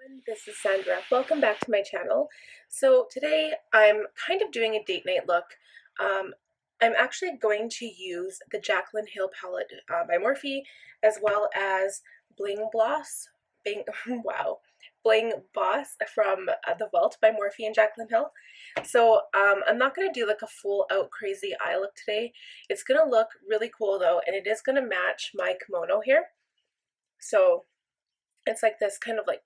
everyone, this is Sandra. Welcome back to my channel. So today I'm kind of doing a date night look. I'm actually going to use the Jaclyn Hill palette by Morphe, as well as Bling Bloss, Bling Boss from The Vault by Morphe and Jaclyn Hill. So I'm not going to do like a full out crazy eye look today. It's going to look really cool though, and it is going to match my kimono here. So it's like this kind of like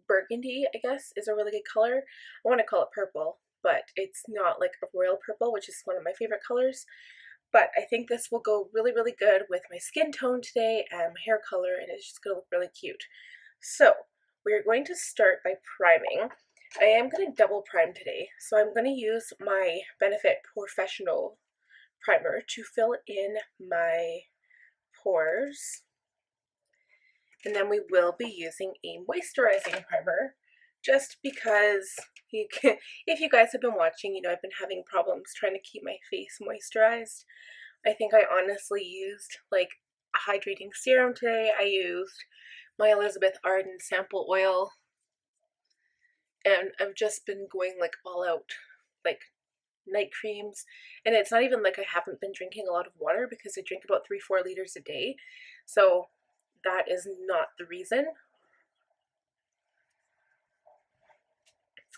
burgundy, I guess, is a really good color. I want to call it purple, but it's not like a royal purple, which is one of my favorite colors. But I think this will go really, really good with my skin tone today and my hair color, and it's just going to look really cute. So we're going to start by priming. I am going to double prime today, so I'm going to use my Benefit Porefessional primer to fill in my pores. And then we will be using a moisturizing primer, just because if you guys have been watching, you know I've been having problems trying to keep my face moisturized. I think I honestly used like a hydrating serum today. I used my Elizabeth Arden sample oil, and I've just been going like all out, like night creams. And it's not even like I haven't been drinking a lot of water, because I drink about 3-4 liters a day. So that is not the reason.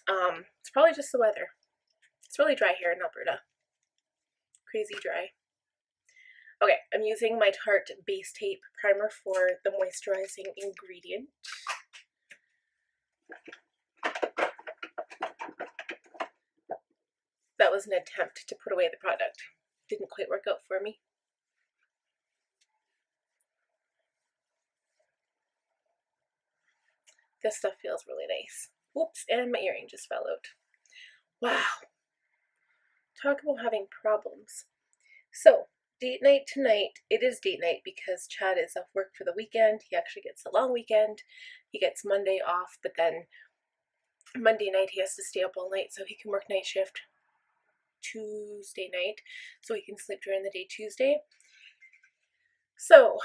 It's probably just the weather. It's really dry here in Alberta. Crazy dry. Okay, I'm using my Tarte Base Tape Primer for the moisturizing ingredient. That was an attempt to put away the product. Didn't quite work out for me. This stuff feels really nice. Oops, and my earring just fell out. Wow. Talk about having problems. So, date night tonight. It is date night because Chad is off work for the weekend. He actually gets a long weekend. He gets Monday off, but then Monday night he has to stay up all night so he can work night shift Tuesday night, so he can sleep during the day Tuesday. So,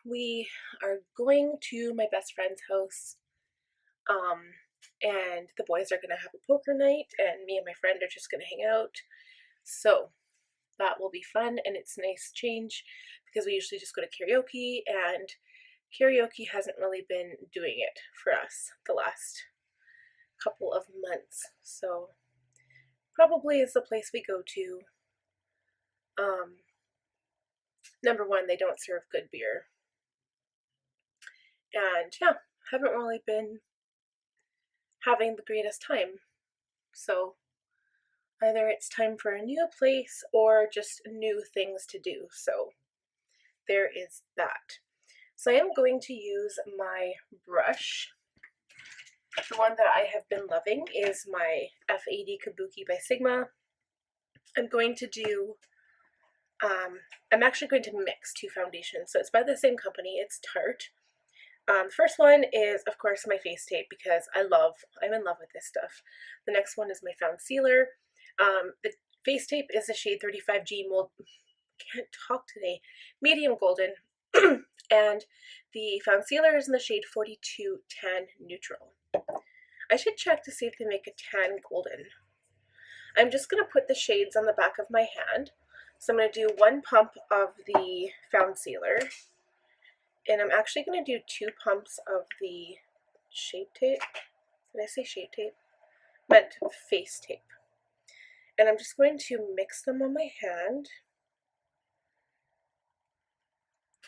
we are going to my best friend's house. And the boys are gonna have a poker night, and me and my friend are just gonna hang out. So that will be fun, and it's a nice change because we usually just go to karaoke, and karaoke hasn't really been doing it for us the last couple of months. So probably is the place we go to. Number one, they don't serve good beer. And yeah, haven't really been having the greatest time. So either it's time for a new place or just new things to do. So there is that. So I am going to use my brush. The one that I have been loving is my F80 Kabuki by Sigma. I'm going to do, I'm actually going to mix two foundations. So it's by the same company, it's Tarte. The first one is, of course, my face tape, because I'm in love with this stuff. The next one is my Foundcealer. The face tape is the shade 35G mold, can't talk today, medium golden, and the Foundcealer is in the shade 42 tan neutral. I should check to see if they make a tan golden. I'm just going to put the shades on the back of my hand. So I'm going to do one pump of the Foundcealer. And I'm actually going to do 2 pumps of the Shape Tape. Did I say Shape Tape? Meant face tape. And I'm just going to mix them on my hand.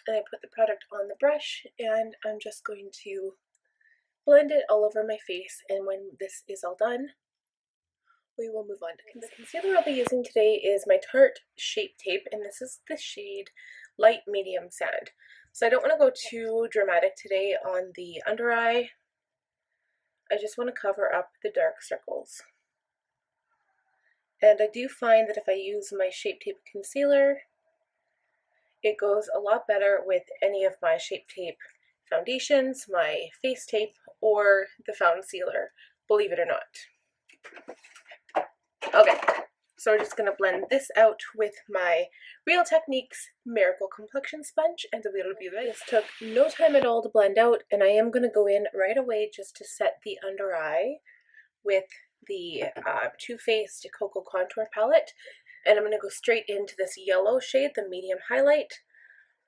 And I put the product on the brush, and I'm just going to blend it all over my face. And when this is all done, we will move on to concealer. The concealer I'll be using today is my Tarte Shape Tape, and this is the shade Light Medium Sand. So I don't want to go too dramatic today on the under eye. I just want to cover up the dark circles. And I do find that if I use my Shape Tape concealer, it goes a lot better with any of my Shape Tape foundations, my face tape, or the Foundcealer, believe it or not. Okay, So we're just going to blend this out with my Real Techniques Miracle Complexion Sponge, and we'll be ready. This took no time at all to blend out, and I am going to go in right away just to set the under eye with the Too Faced Cocoa Contour Palette. And I'm going to go straight into this yellow shade, the medium highlight,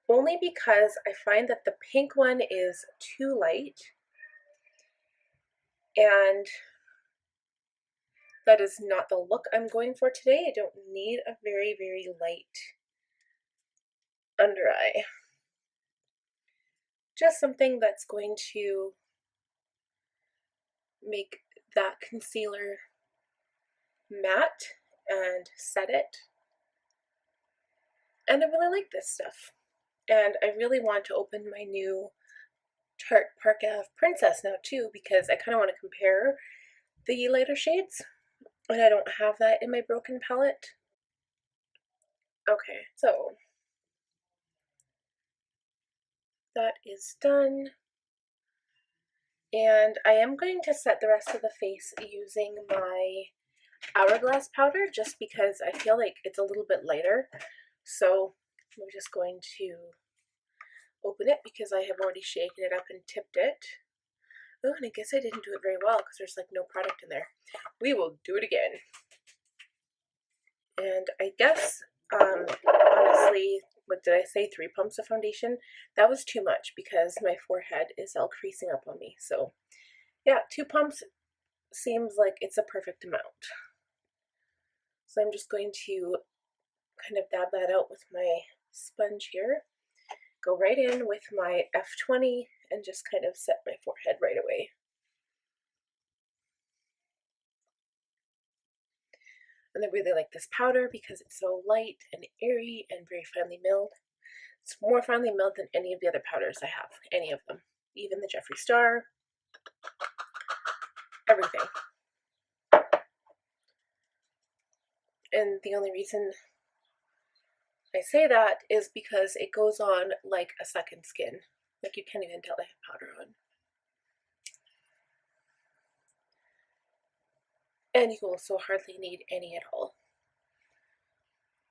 only because I find that the pink one is too light, and that is not the look I'm going for today. I don't need a very, very light under eye. Just something that's going to make that concealer matte and set it. And I really like this stuff. And I really want to open my new Tarte Park Ave Princess now too, because I kind of want to compare the lighter shades, and I don't have that in my broken palette. Okay, so that is done. And I am going to set the rest of the face using my Hourglass powder, just because I feel like it's a little bit lighter. So we're just going to open it because I have already shaken it up and tipped it. Oh, and I guess I didn't do it very well because there's like no product in there. We will do it again. And I guess, honestly, what did I say, 3 pumps of foundation? That was too much because my forehead is all creasing up on me. So yeah, 2 pumps seems like it's a perfect amount. So I'm just going to kind of dab that out with my sponge here. Go right in with my F20 and just kind of set my forehead right away. And I really like this powder because it's so light and airy and very finely milled. It's more finely milled than any of the other powders I have, any of them. Even the Jeffree Star, everything. And the only reason I say that is because it goes on like a second skin. Like you can't even tell I have powder on. And you also hardly need any at all.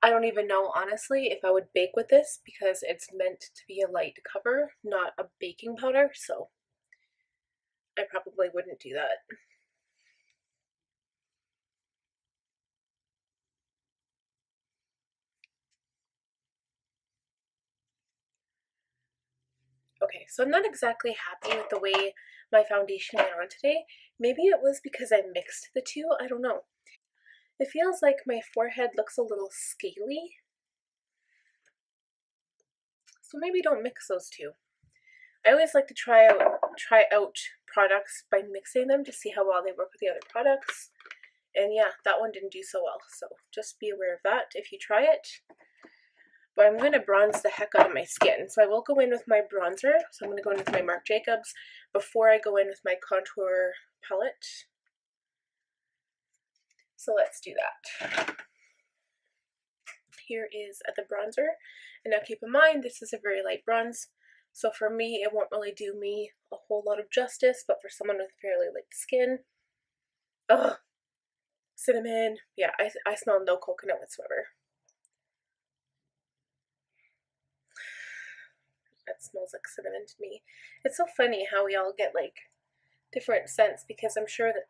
I don't even know, honestly, if I would bake with this because it's meant to be a light cover, not a baking powder, so I probably wouldn't do that. Okay, so I'm not exactly happy with the way my foundation went on today. Maybe it was because I mixed the two, I don't know. It feels like my forehead looks a little scaly. So maybe don't mix those two. I always like to try out products by mixing them to see how well they work with the other products. And yeah, that one didn't do so well. So just be aware of that if you try it. But I'm going to bronze the heck out of my skin. So I will go in with my bronzer. So I'm going to go in with my Marc Jacobs before I go in with my contour palette. So let's do that. Here is the bronzer. And now keep in mind, this is a very light bronze. So for me, it won't really do me a whole lot of justice. But for someone with fairly light skin, ugh, cinnamon. Yeah, I smell no coconut whatsoever. That smells like cinnamon to me. It's so funny how we all get like different scents, because I'm sure that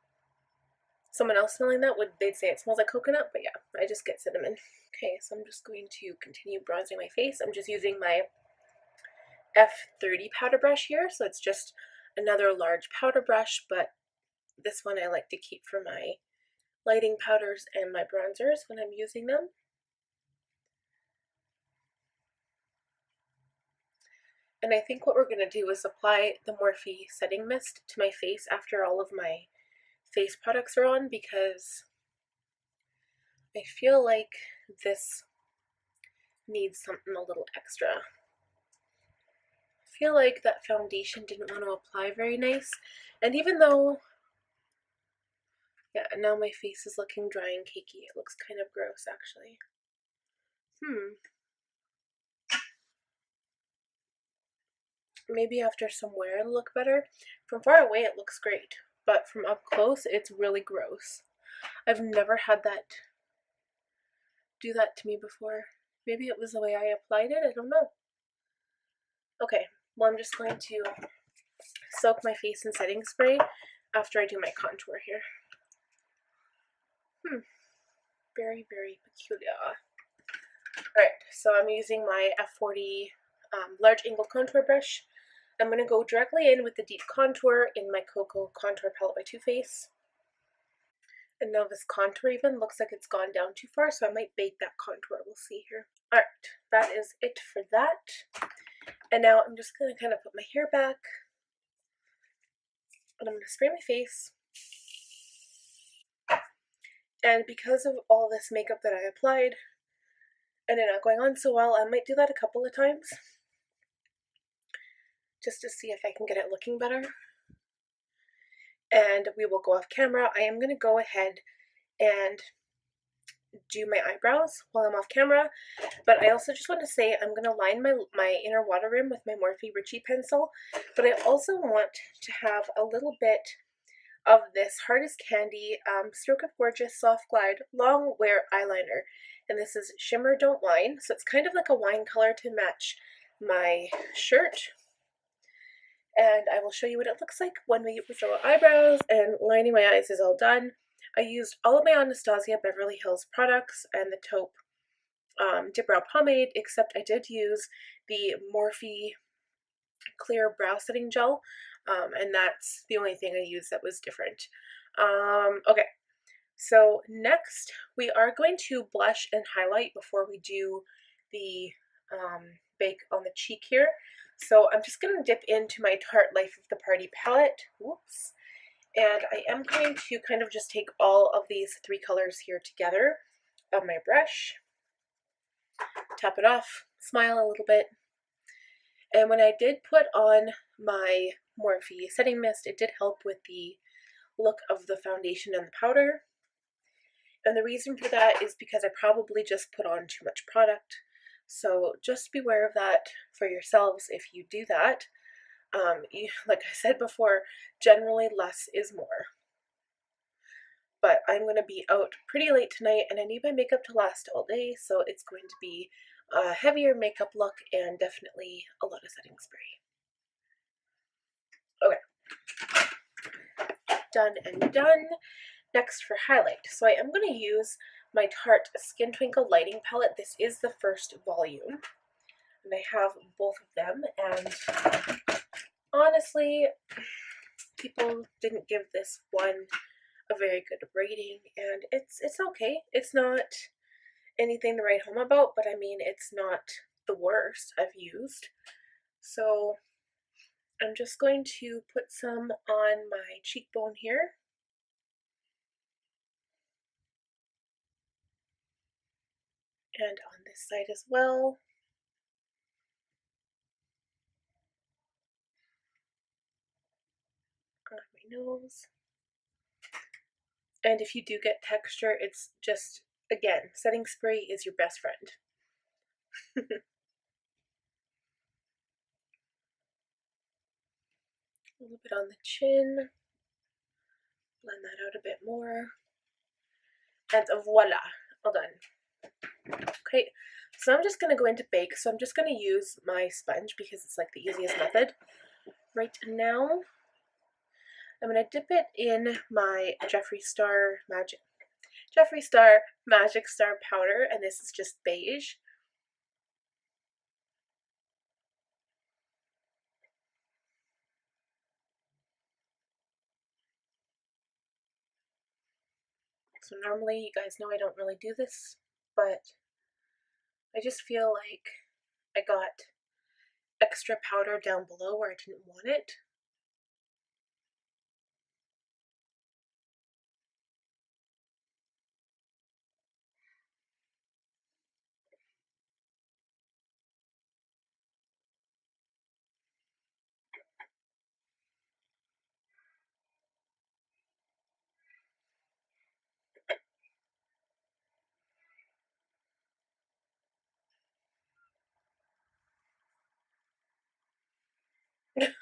someone else smelling that they'd say it smells like coconut, but yeah, I just get cinnamon. Okay, so I'm just going to continue bronzing my face. I'm just using my F30 powder brush here, so it's just another large powder brush, but this one I like to keep for my lighting powders and my bronzers when I'm using them. And I think what we're going to do is apply the Morphe setting mist to my face after all of my face products are on, because I feel like this needs something a little extra. I feel like that foundation didn't want to apply very nice, and even though, yeah, now my face is looking dry and cakey. It looks kind of gross actually. Maybe after some wear it'll look better. From far away it looks great, but from up close it's really gross. I've never had that do that to me before. Maybe it was the way I applied it, I don't know. Okay, well, I'm just going to soak my face in setting spray after I do my contour here. Very, very peculiar. Alright, so I'm using my F40 large angle contour brush. I'm going to go directly in with the deep contour in my Cocoa Contour Palette by Too Faced. And now this contour even looks like it's gone down too far, so I might bake that contour. We'll see here. Alright, that is it for that. And now I'm just going to kind of put my hair back. And I'm going to spray my face. And because of all this makeup that I applied, and it not going on so well, I might do that a couple of times. Just to see if I can get it looking better. And we will go off camera. I am going to go ahead and do my eyebrows while I'm off camera, but I also just want to say I'm going to line my inner water rim with my Morphe Richie pencil, but I also want to have a little bit of this Hard as Candy Stroke of Gorgeous Soft Glide Longwear eyeliner, and this is Shimmer Don't Whine, so it's kind of like a wine color to match my shirt. And I will show you what it looks like when we fill our eyebrows, and lining my eyes is all done. I used all of my Anastasia Beverly Hills products and the taupe Dip Brow Pomade, except I did use the Morphe Clear Brow Setting Gel, and that's the only thing I used that was different. Okay, so next we are going to blush and highlight before we do the bake on the cheek here. So I'm just going to dip into my Tarte Life of the Party palette. Whoops. And I am going to kind of just take all of these three colors here together on my brush, tap it off, smile a little bit. And when I did put on my Morphe setting mist, it did help with the look of the foundation and the powder. And the reason for that is because I probably just put on too much product. So just beware of that for yourselves if you do that. Like I said before, generally less is more. But I'm going to be out pretty late tonight and I need my makeup to last all day, so it's going to be a heavier makeup look and definitely a lot of setting spray. Okay, done and done. Next for highlight. So I am going to use my Tarte Skin Twinkle Lighting Palette. This is the first volume, and I have both of them, and honestly, people didn't give this one a very good rating, and it's okay. It's not anything to write home about, but I mean, it's not the worst I've used. So I'm just going to put some on my cheekbone here. And on this side as well. On my nose. And if you do get texture, it's just, again, setting spray is your best friend. A little bit on the chin. Blend that out a bit more. And voila, all done. Okay, so I'm just going to go into bake. So I'm just going to use my sponge because it's like the easiest method. Right now, I'm going to dip it in my Jeffree Star Magic Star powder, and this is just beige. So normally, you guys know I don't really do this, but I just feel like I got extra powder down below where I didn't want it.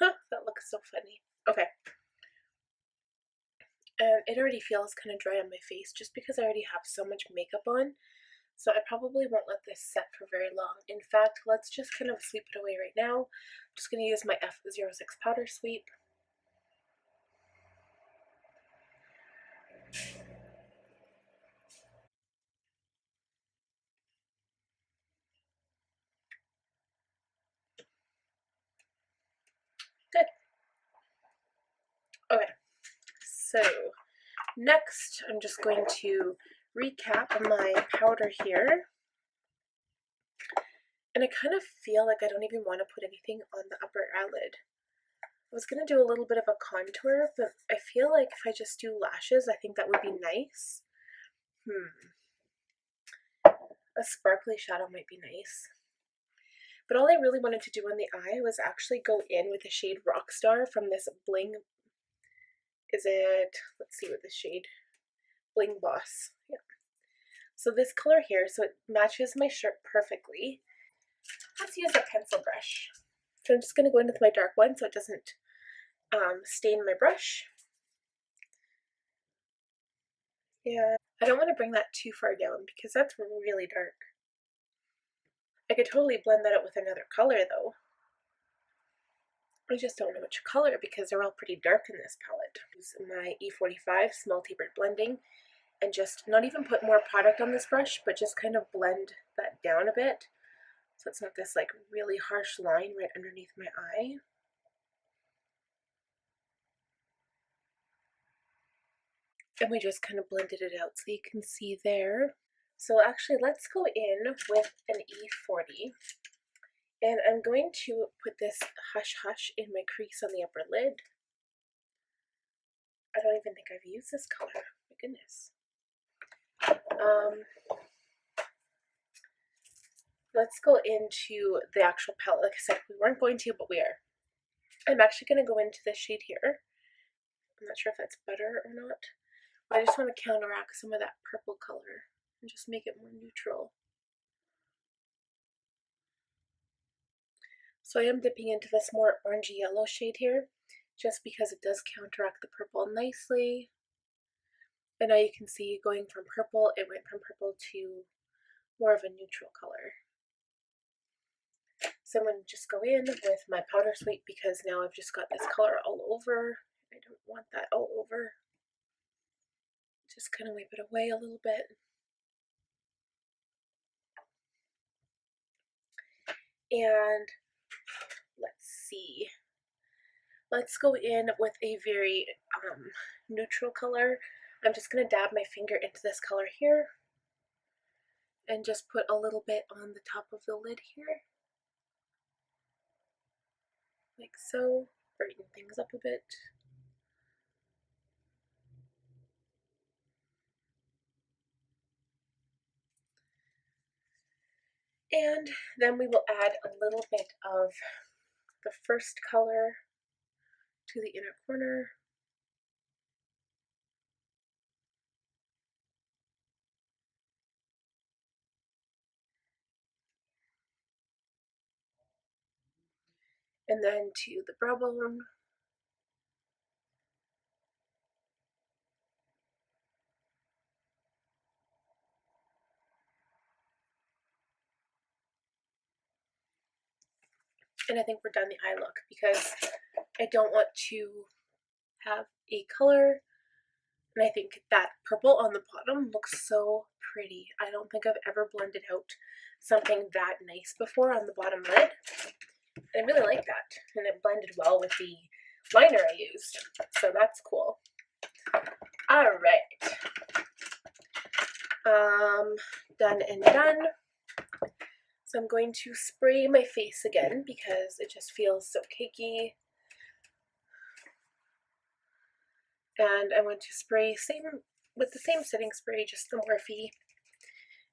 That looks so funny. Okay. And it already feels kind of dry on my face just because I already have so much makeup on. So I probably won't let this set for very long. In fact, let's just kind of sweep it away right now. I'm just going to use my F06 powder sweep. Good. Okay, so next I'm just going to recap my powder here. And I kind of feel like I don't even want to put anything on the upper eyelid. I was going to do a little bit of a contour, but I feel like if I just do lashes, I think that would be nice. A sparkly shadow might be nice. But all I really wanted to do on the eye was actually go in with the shade Rockstar from this Bling. Let's see what this shade, Bling Boss. Yeah. So this color here, so it matches my shirt perfectly. Let's use a pencil brush. So I'm just going to go in with my dark one so it doesn't stain my brush. Yeah, I don't want to bring that too far down because that's really dark. I could totally blend that out with another color though. I just don't know which color because they're all pretty dark in this palette. Use my E45 Small Tapered Blending and just not even put more product on this brush, but just kind of blend that down a bit so it's not this like really harsh line right underneath my eye. And we just kind of blended it out so you can see there. So actually let's go in with an E40. And I'm going to put this Hush Hush in my crease on the upper lid. I don't even think I've used this color. My goodness. Let's go into the actual palette. Like I said, we weren't going to, but we are. I'm actually going to go into this shade here. I'm not sure if that's better or not. But I just want to counteract some of that purple color and just make it more neutral. So I am dipping into this more orangey yellow shade here, just because it does counteract the purple nicely. And now you can see going from purple, it went from purple to more of a neutral color. So I'm going to just go in with my powder sweep because now I've just got this color all over. I don't want that all over. Just kind of wipe it away a little bit. And let's see. Let's go in with a very neutral color. I'm just going to dab my finger into this color here and just put a little bit on the top of the lid here. Like so. Brighten things up a bit. And then we will add a little bit of the first color to the inner corner. And then to the brow bone. And I think we're done the eye look because I don't want to have a color. And I think that purple on the bottom looks so pretty. I don't think I've ever blended out something that nice before on the bottom lid. I really like that. And it blended well with the liner I used. So that's cool. Alright. Done and done. So I'm going to spray my face again because it just feels so cakey. And I want to spray with the same setting spray, just the Morphe.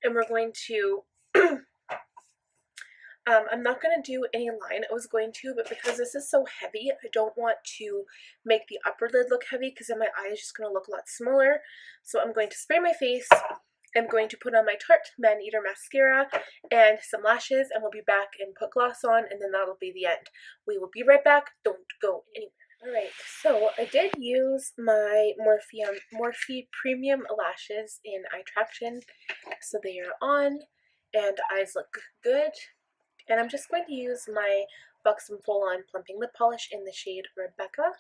And we're going to, I'm not going to do any line. I was going to, but because this is so heavy, I don't want to make the upper lid look heavy because then my eye is just going to look a lot smaller. So I'm going to spray my face. I'm going to put on my Tarte Man Eater mascara and some lashes, and we'll be back and put gloss on, and then that'll be the end. We will be right back. Don't go anywhere. Alright, so I did use my Morphe Premium Lashes in Eye Traction, so they are on, and eyes look good. And I'm just going to use my Buxom Full On Plumping Lip Polish in the shade Rebecca,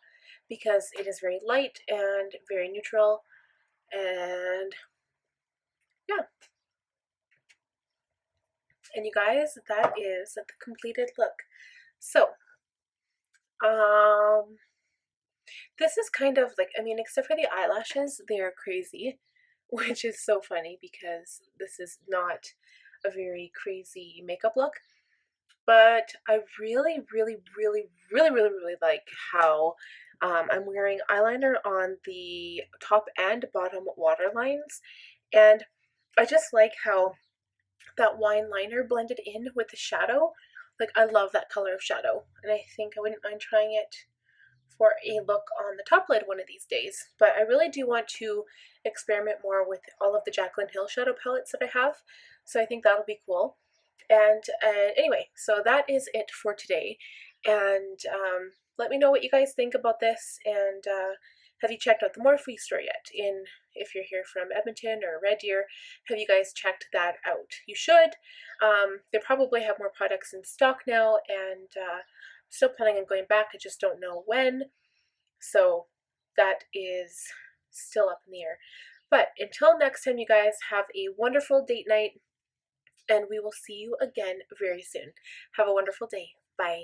because it is very light and very neutral, and yeah. And you guys, that is the completed look. So, this is kind of like, I mean, except for the eyelashes, they are crazy, which is so funny because this is not a very crazy makeup look. But I really, really, really, really, really, really like how I'm wearing eyeliner on the top and bottom waterlines. And I just like how that wine liner blended in with the shadow. Like, I love that color of shadow, and I think I wouldn't mind trying it for a look on the top lid one of these days. But I really do want to experiment more with all of the Jaclyn Hill shadow palettes that I have, so I think that'll be cool. And anyway, so that is it for today. And let me know what you guys think about this. And have you checked out the Morphe store yet? If you're here from Edmonton or Red Deer, have you guys checked that out? You should. They probably have more products in stock now, and I'm still planning on going back. I just don't know when. So that is still up in the air. But until next time, you guys, have a wonderful date night, and we will see you again very soon. Have a wonderful day. Bye.